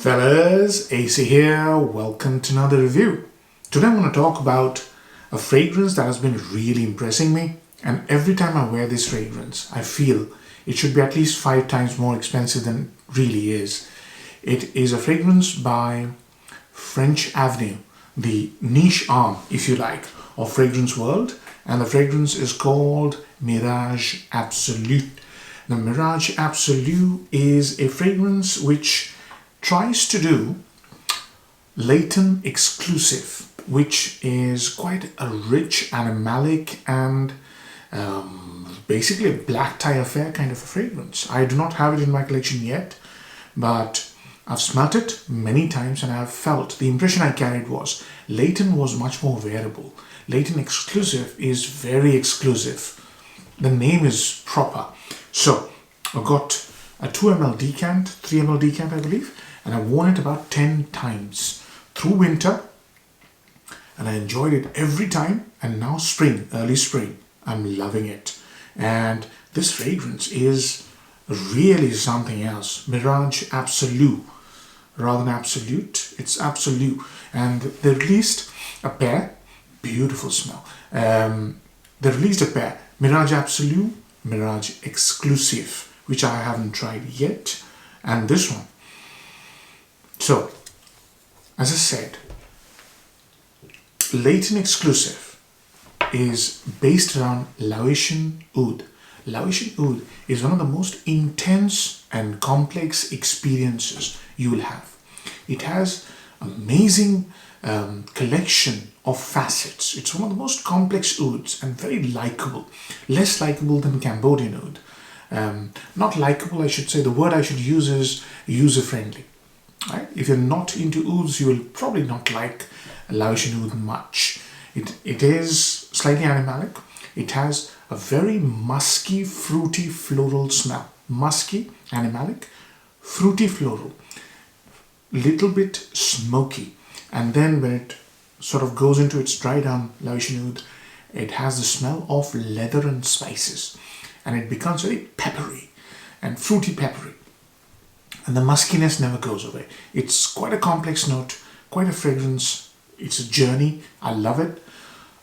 Fellas, AC here, welcome to another review. Today I'm going to talk about a fragrance that has been really impressing me, and every time I wear this fragrance, I feel it should be at least 5 times more expensive than it really is. It is a fragrance by French Avenue, the niche arm, if you like, of fragrance world, and the fragrance is called Miraj Absolu. The Miraj Absolu is a fragrance which tries to do Laotian exclusive, which is quite a rich animalic and basically a black tie affair kind of a fragrance. I do not have it in my collection yet, but I've smelt it many times and I've felt the impression I carried was Laotian was much more wearable. Laotian exclusive is very exclusive. The name is proper. So I've got a 2 ml decant, 3 ml decant I believe, and I've worn it about 10 times through winter and I enjoyed it every time, and now spring, early spring, I'm loving it. And this fragrance is really something else. Miraj Absolu, rather than absolute, it's Absolu. And they released a pair, beautiful smell. They released a pair, Miraj Absolu, Miraj Exclusive, which I haven't tried yet, and this one. So, as I said, Laotian exclusive is based around Laotian oud. Laotian oud is one of the most intense and complex experiences you will have. It has amazing collection of facets. It's one of the most complex ouds and very likable. Less likable than Cambodian oud. Not likable, I should say. The word I should use is user-friendly. Right? If you're not into ouds, you will probably not like Laotian oud much. It is slightly animalic. It has a very musky, fruity, floral smell. Musky, animalic, fruity, floral. Little bit smoky. And then when it sort of goes into its dry down Laotian oud, it has the smell of leather and spices. And it becomes very peppery and fruity peppery. And the muskiness never goes away. It's quite a complex note, quite a fragrance. It's a journey. I love it.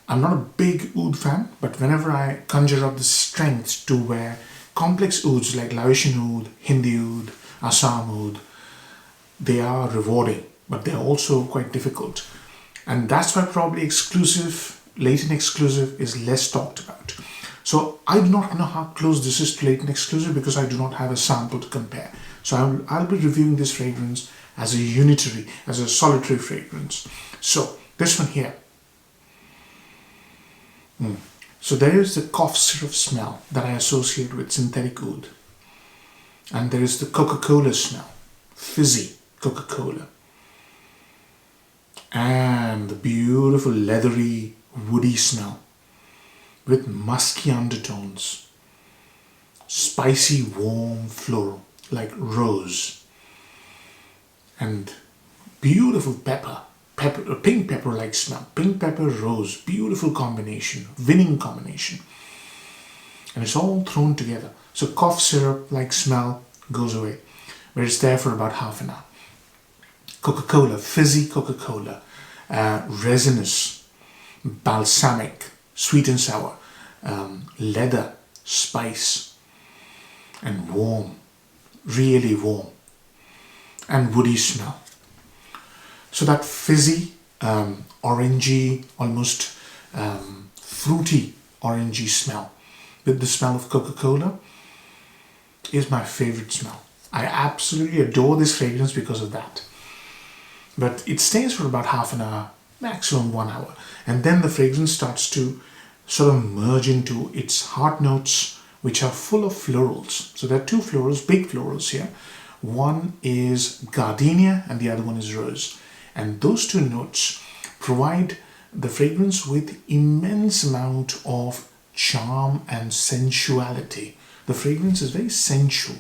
I'm not a big oud fan, but whenever I conjure up the strength to wear complex ouds like Laotian oud, Hindi oud, Assam oud, they are rewarding, but they're also quite difficult. And that's why probably exclusive, Laotian exclusive is less talked about. So I do not know how close this is to Laotian exclusive because I do not have a sample to compare. So I'll be reviewing this fragrance as a unitary, as a solitary fragrance. So this one here. So there is the cough syrup smell that I associate with synthetic oud. And there is the Coca-Cola smell, fizzy Coca-Cola. And the beautiful leathery woody smell with musky undertones, spicy warm floral like rose, and beautiful pepper, pink pepper like smell, pink pepper rose, beautiful combination, winning combination, and it's all thrown together. So cough syrup like smell goes away, but it's there for about half an hour. Coca-Cola, fizzy Coca-Cola, resinous, balsamic, sweet and sour, leather, spice, and warm, really warm, and woody smell. So that fizzy, orangey, almost fruity orangey smell with the smell of Coca-Cola is my favorite smell. I absolutely adore this fragrance because of that. But it stays for about half an hour, maximum 1 hour. And then the fragrance starts to sort of merge into its heart notes, which are full of florals. So there are 2 florals, big florals here. One is gardenia and the other one is rose. And those 2 notes provide the fragrance with immense amount of charm and sensuality. The fragrance is very sensual,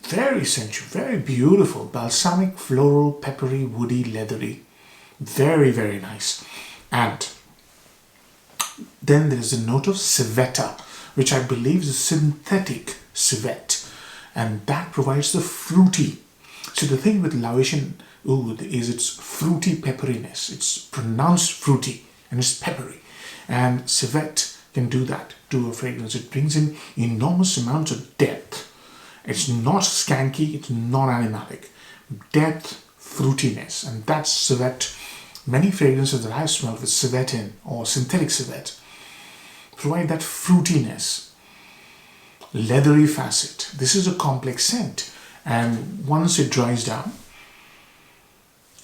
very beautiful. Balsamic, floral, peppery, woody, leathery. Very, very nice. And then there is a note of civetta, which I believe is a synthetic civet, and that provides the fruity So the thing with Laotian oud is its fruity pepperiness. It's pronounced fruity and it's peppery. And civet can do that to a fragrance. It brings in enormous amounts of depth. It's not skanky, it's not animalic. Depth, fruitiness, and that's civet. Many fragrances that I've smelled with civet in or synthetic civet provide that fruitiness, leathery facet. This is a complex scent, and once it dries down,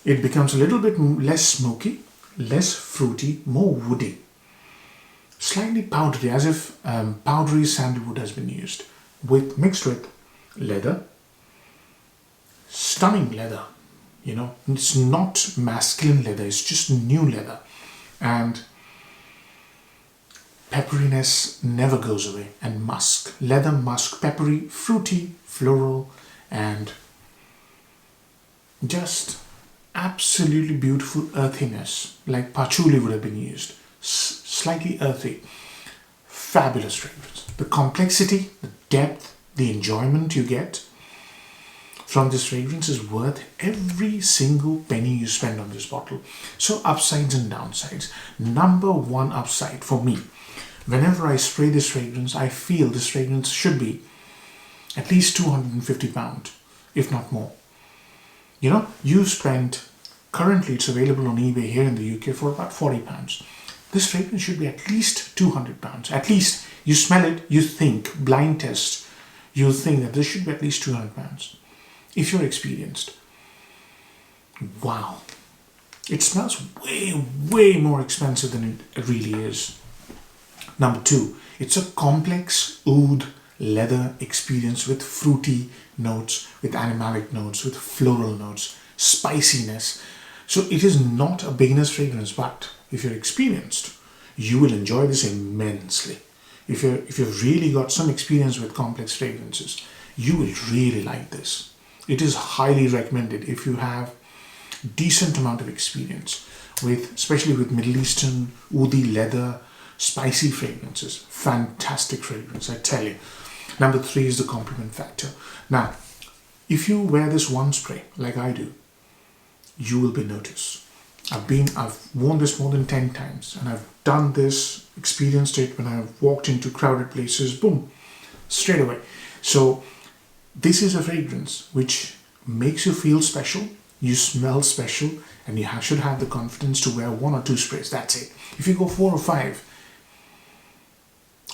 it becomes a little bit less smoky, less fruity, more woody, slightly powdery, as if powdery sandalwood has been used, mixed with leather, stunning leather. You know, it's not masculine leather, it's just new leather. And pepperiness never goes away. And musk, leather, musk, peppery, fruity, floral, and just absolutely beautiful earthiness, like patchouli would have been used. Slightly earthy. Fabulous fragrance. The complexity, the depth, the enjoyment you get from this fragrance is worth every single penny you spend on this bottle. So upsides and downsides. Number one upside for me, whenever I spray this fragrance, I feel this fragrance should be at least £250, if not more. You know, you spent, currently it's available on eBay here in the UK for about £40. This fragrance should be at least £200. At least you smell it, you think, blind test, you think that this should be at least £200. If you're experienced. Wow. It smells way, way more expensive than it really is. Number two, it's a complex oud leather experience with fruity notes, with animalic notes, with floral notes, spiciness. So it is not a beginner's fragrance, but if you're experienced, you will enjoy this immensely. If you've really got some experience with complex fragrances, you will really like this. It is highly recommended if you have decent amount of experience with, especially with Middle Eastern, oudi leather, spicy fragrances. Fantastic fragrance, I tell you. Number three is the compliment factor. Now, if you wear this one spray, like I do, you will be noticed. I've worn this more than 10 times, and I've done this, experienced it when I've walked into crowded places, boom, straight away. So this is a fragrance which makes you feel special, you smell special, and you should have the confidence to wear 1 or 2 sprays. That's it. If you go 4 or 5,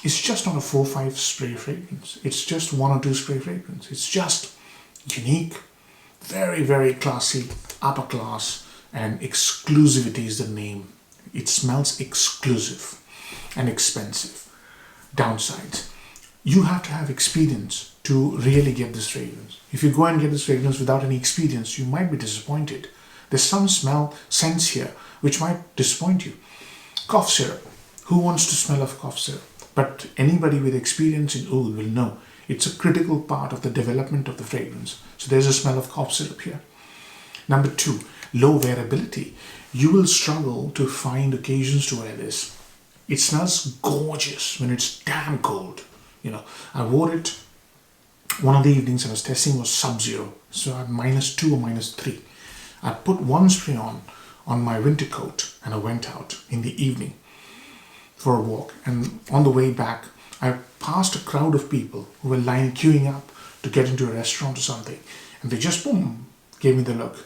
it's just not a 4 or 5 spray fragrance. It's just 1 or 2 spray fragrance. It's just unique, very, very classy, upper class, and exclusivity is the name. It smells exclusive and expensive. Downsides. You have to have experience to really get this fragrance. If you go and get this fragrance without any experience, you might be disappointed. There's some scents here which might disappoint you. Cough syrup. Who wants to smell of cough syrup? But anybody with experience in oud will know it's a critical part of the development of the fragrance. So there's a smell of cough syrup here. Number 2, low wearability. You will struggle to find occasions to wear this. It smells gorgeous when it's damn cold. You know, I wore it one of the evenings I was testing was sub-zero, so at -2 or -3. I put one spray on my winter coat and I went out in the evening for a walk, and on the way back I passed a crowd of people who were queuing up to get into a restaurant or something, and they just boom gave me the look.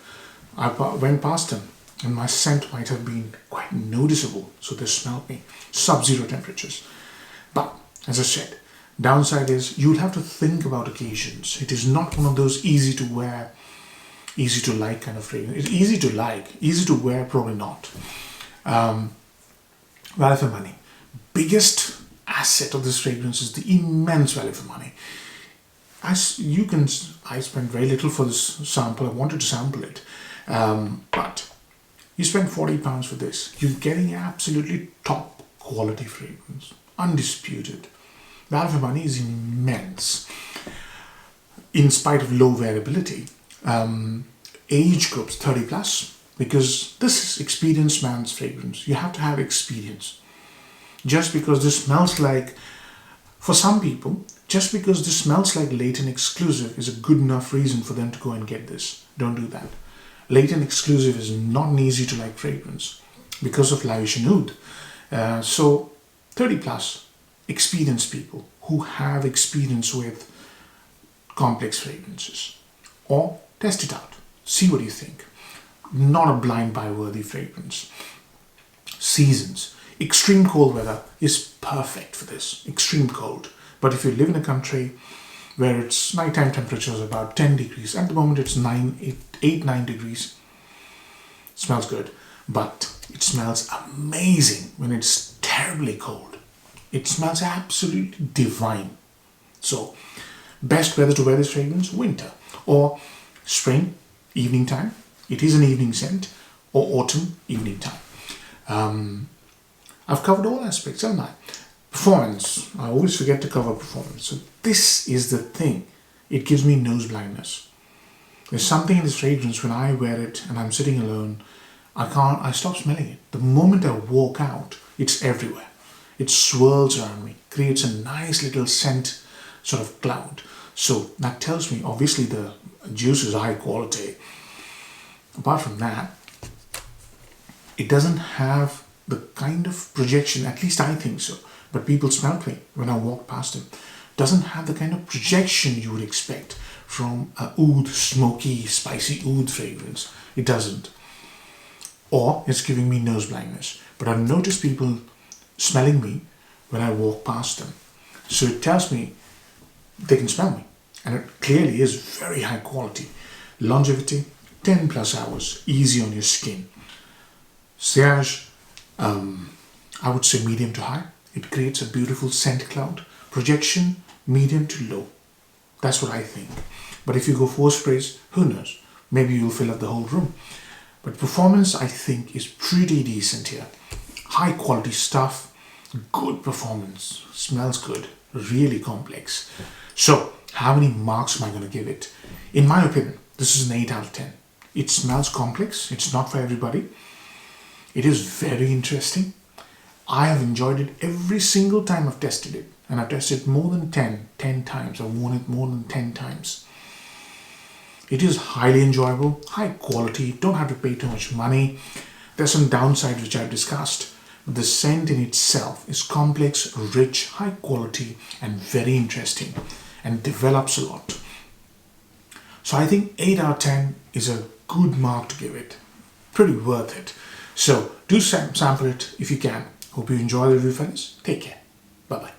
I went past them and my scent might have been quite noticeable, so they smelled me. Sub-zero temperatures. But as I said, downside is you'll have to think about occasions. It is not one of those easy to wear, easy to like kind of fragrance. It's easy to like, easy to wear, probably not. Value for money. Biggest asset of this fragrance is the immense value for money. I spent very little for this sample. I wanted to sample it. But you spend £40 for this. You're getting absolutely top quality fragrance. Undisputed. Value for money is immense. In spite of low variability. Age groups 30 plus, because this is experienced man's fragrance. You have to have experience. Just because this smells like For some people, just because this smells like Latin exclusive is a good enough reason for them to go and get this. Don't do that. Latin exclusive is not an easy to like fragrance because of Laotian oud. So 30 plus experienced people who have experience with complex fragrances, or test it out, see what you think. Not a blind buy worthy fragrance. Seasons. Extreme cold weather is perfect for this. Extreme cold. But if you live in a country where its nighttime temperature is about 10 degrees, at the moment it's 9 degrees, smells good. But it smells amazing when it's terribly cold. It smells absolutely divine. So, best weather to wear this fragrance, winter. Or spring, evening time. It is an evening scent. Or autumn, evening time. I've covered all aspects, haven't I? Performance. I always forget to cover performance. So this is the thing. It gives me nose blindness. There's something in this fragrance when I wear it and I'm sitting alone, I stop smelling it. The moment I walk out, it's everywhere. It swirls around me, creates a nice little scent sort of cloud. So that tells me, obviously the juice is high quality. Apart from that, it doesn't have the kind of projection, at least I think so, but people smelt me when I walk past them. Doesn't have the kind of projection you would expect from a oud, smoky, spicy oud fragrance. It doesn't. Or it's giving me nose blindness. But I've noticed people smelling me when I walk past them. So it tells me they can smell me. And it clearly is very high quality. Longevity, 10 plus hours, easy on your skin. Sillage, I would say medium to high. It creates a beautiful scent cloud. Projection, medium to low. That's what I think. But if you go 4 sprays, who knows? Maybe you'll fill up the whole room. But performance, I think, is pretty decent here. High quality stuff, good performance, smells good, really complex. So, how many marks am I going to give it? In my opinion, this is an 8 out of 10. It smells complex. It's not for everybody. It is very interesting. I have enjoyed it every single time I've tested it. And I've tested more than 10 times. I've worn it more than 10 times. It is highly enjoyable, high quality, don't have to pay too much money. There's some downsides which I've discussed. But the scent in itself is complex, rich, high quality, and very interesting, and develops a lot. So I think 8 out of 10 is a good mark to give it. Pretty worth it. So do sample it if you can. Hope you enjoy the review, fellas. Take care. Bye-bye.